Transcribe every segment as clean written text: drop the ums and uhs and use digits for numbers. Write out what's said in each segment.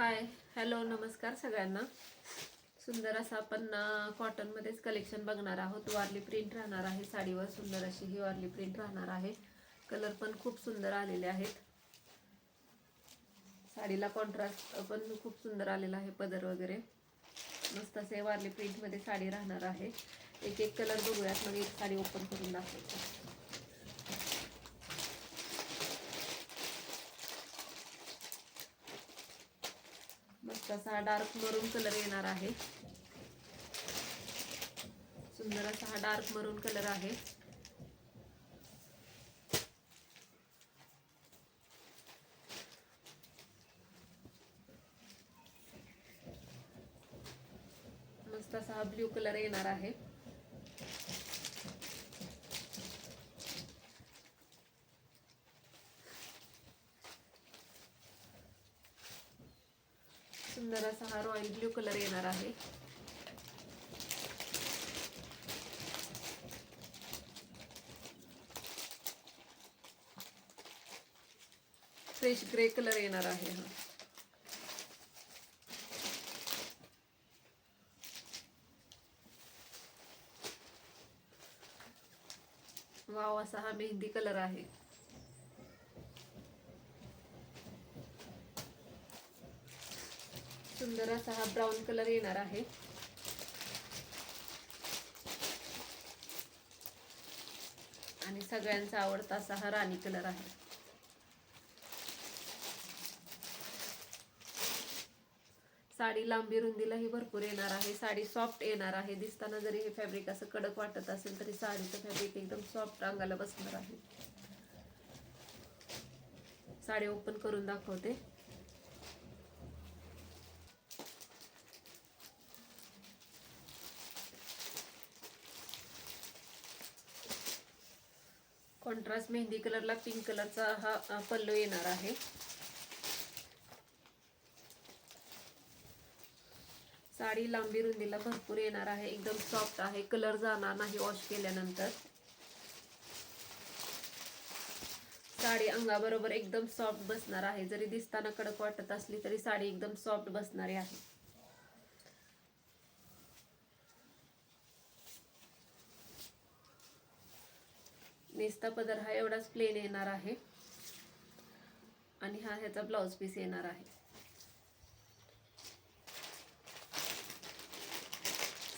हाय, hello, नमस्कार सगळ्यांना. सुंदर असं आपण कॉटनमध्येच कलेक्शन बघणार आहोत. वारली प्रिंट राहणार आहे साडीवर. सुंदर अशी ही वारली प्रिंट राहणार आहे. कलर पण खूप सुंदर आलेले आहेत. साडीला कॉन्ट्रास्ट पण खूप सुंदर आलेला आहे. पदर वगैरे मस्त असे वारली प्रिंटमध्ये साडी राहणार आहे. एक एक कलर बघूयात, मग एक साडी ओपन करून दाखवतो. मस्त असा डार्क मरून कलर येणार आहे. सुंदर असा हा डार्क मरून कलर आहे. मस्त असा हा ब्ल्यू कलर येणार आहे. सुंदर असा हा रॉयल ब्ल्यू कलर येणार आहे. फ्रेश ग्रे कलर येणार आहे. हा वाव, असा हा मेहंदी कलर आहे. सुंदर असा हा ब्राऊन कलर येणार आहे. आणि सगळ्यांचा आवडता असा हा राणी कलर आहे. साडी लांबी रुंदीलाही भरपूर येणार आहे. साडी सॉफ्ट येणार आहे. दिसताना जरी हे फॅब्रिक असं कडक वाटत असेल तरी साडीचं फॅब्रिक एकदम सॉफ्ट अंगाला बसणार आहे. साडी ओपन करून दाखवते. कॉन्ट्रास्ट मेहंदी कलरला पिंक कलरचा हा पल्लू येणार आहे. साडी लांबी रुंदीला भरपूर येणार आहे. एकदम सॉफ्ट आहे. कलर जाणार नाही वॉश केल्यानंतर. साडी अंगाबरोबर एकदम सॉफ्ट बसणार आहे. जरी दिसताना कडक वाटत असली तरी साडी एकदम सॉफ्ट बसणारी आहे. नेसता पदर हा एवढाच प्लेन येणार आहे. आणि हा ह्याचा ब्लाउज पीस येणार आहे.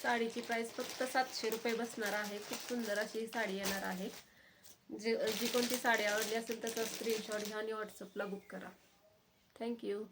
साडीची प्राइस फक्त 700 रुपये बसणार आहे. खूप सुंदर अशी साडी येणार आहे. जी कोणती साडी आवडली असेल त्याचा स्क्रीनशॉट घ्या आणि व्हॉट्सअपला बुक करा. थँक्यू.